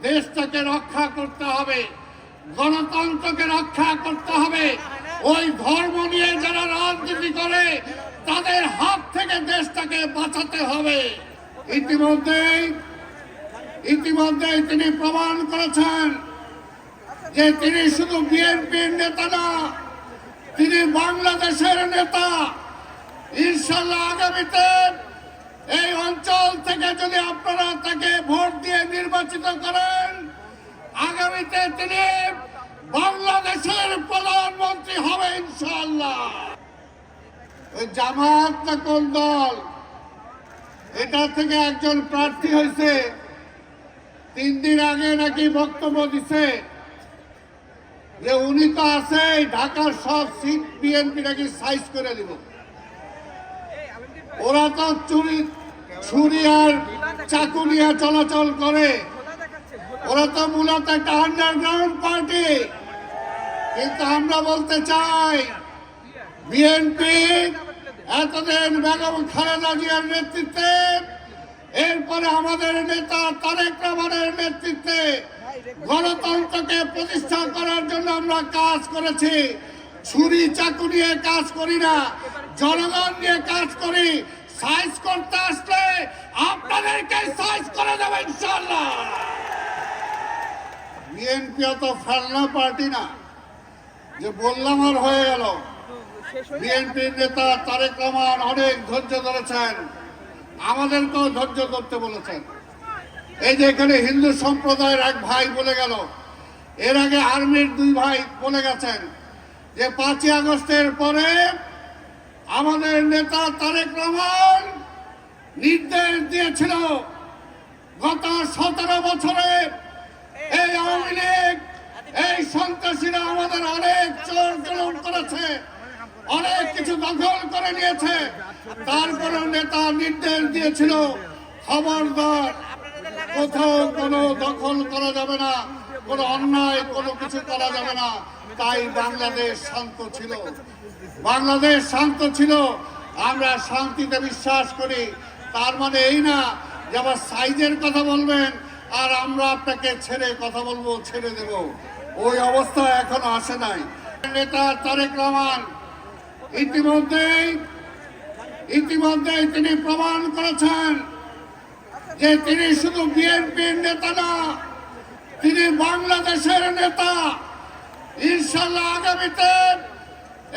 দেশটাকে রক্ষা করতে হবে, গণতন্ত্রকে রক্ষা করতে হবে। ওই ধর্ম নিয়ে যারা রাজনীতি করে তাদের হাত থেকে দেশটাকে বাঁচাতে হবে। ইতিমধ্যেই তিনি প্রমাণ করেছেন যে তিনি শুধু বিএনপির নেতা না, তিনি বাংলাদেশের নেতা। ইনশাআল্লাহ আগামীতে এই অঞ্চল থেকে যদি আপনারা তাকে ভোট দিয়ে নির্বাচিত করেন, আগামীতে তিনি বাংলাদেশের প্রধানমন্ত্রী হবে ইনশাআল্লাহ। ওই জামাত না কোন দল, এটা থেকে একজন প্রার্থী হয়েছে, 3 দিন আগে নাকি বক্তব্য দিছে যে উনি তো আছে ঢাকার সব সিট বিএনপি নাকি সাইজ করে দিব। ওরা তো ছুরি আর চাকু নিয়ে চলাচল করে, ওরা তো মূলত একটা আন্ডারগ্রাউন্ড পার্টি। কিন্তু আমরা বলতে চাই, বিএনপি এতদিন বেগম খালেদা জিয়ার নেতৃত্বে, এরপরে আমাদের নেতা তারেক রহমানের নেতৃত্বে গণতন্ত্রকে প্রতিষ্ঠা করার জন্য আমরা কাজ করেছি। ছুরি চাকু নিয়ে কাজ করি না, জনগণ নিয়ে কাজ করি। সাইজ করতে আসলে আপনাদেরকে সাইজ করে দেবো ইনশাআল্লাহ। বিএনপি তো ফেলনা পার্টি না যে বললাম আর হয়ে গেল। বিএনপির নেতা তারেক রহমান অনেক ধৈর্য ধরেছেন, আমাদেরকেও ধৈর্য ধরতে বলেছেন। এই যে এখানে হিন্দু সম্প্রদায়ের এক ভাই বলে গেল, এর আগে আর্মির 2 ভাই বলে গেছেন যে 5ই আগস্টের পরে আমাদের নেতা তারেক রহমান নির্দেশ দিয়েছিল গত 17 বছরে এই আওয়ামী লীগ, এই সন্ত্রাসীরা আমাদের অনেক চোর জুলুম করেছে, অনেক কিছু দখল করে নিয়েছে। তারপরে নেতা নির্দেশ দিয়েছিল খবরদার কোথাও কোনো দখল করা যাবে না, কোনো অন্যায় কোনো কিছু করা যাবে না। তাই বাংলাদেশ শান্ত ছিল, বাংলাদেশ শান্ত ছিল। আমরা শান্তিতে বিশ্বাস করি। তার মানে এই না যে আবার সাইজের কথা বলবেন আর আমরা আপনাকে ছেড়ে কথা বলবো, ছেড়ে দেব। ওই অবস্থা এখনো আসে নাই। নেতা তারেক রহমান ইতিমধ্যেই তিনি প্রমাণ করেছেন যে তিনি শুধু বিএনপির নেতা না, তিনি বাংলাদেশের নেতা। ইনশাআল্লাহ আগামীতে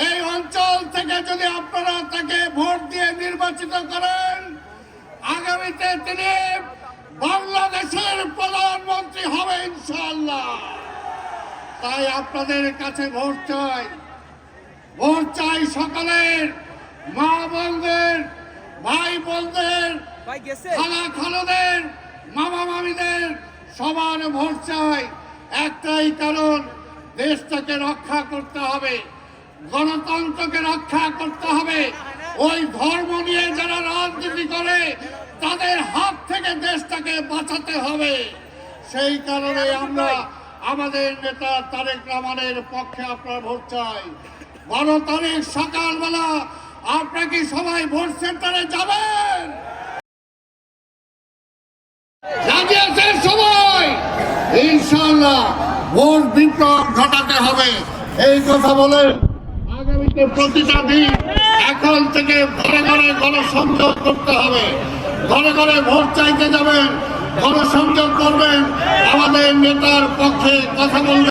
এই অঞ্চল থেকে যদি আপনারা তাকে ভোট দিয়ে নির্বাচিত করেন, আগামীতে তিনি বাংলাদেশের প্রধানমন্ত্রী হবে ইনশাআল্লাহ। তাই আপনাদের কাছে ভোট চাই, ভোট চাই সকলের, মা বোনদের, ভাই বোনদের, খালা খালুদের, মামা মামিদের, সবার ভোট চাই। একটাই কারণ, দেশটাকে রক্ষা করতে হবে, গণতন্ত্রকে রক্ষা করতে হবে। ওই ধর্ম নিয়ে যারা রাজনীতি করে তাদের হাত থেকে দেশটাকে বাঁচাতে হবে। সেই কারণে আমরা আমাদের নেতা তারেক রহমানের পক্ষে আপনার ভোট চাই। 12 তারিখ সকালবেলা আপনারা কি সবাই ভোট সেন্টারে যাবেন? জানিয়েছেন সবাই ইনশাআল্লাহ ভোট বিপ্লব ঘটাতে হবে। এই কথা বলে আগামীতে প্রতিটা দিন এখন থেকে ঘরে ঘরে গণসংযোগ করতে হবে, ঘরে ঘরে ভোট চাইতে যাবেন, গণসংযোগ করবেন, আমাদের নেতার পক্ষে কথা বলবেন।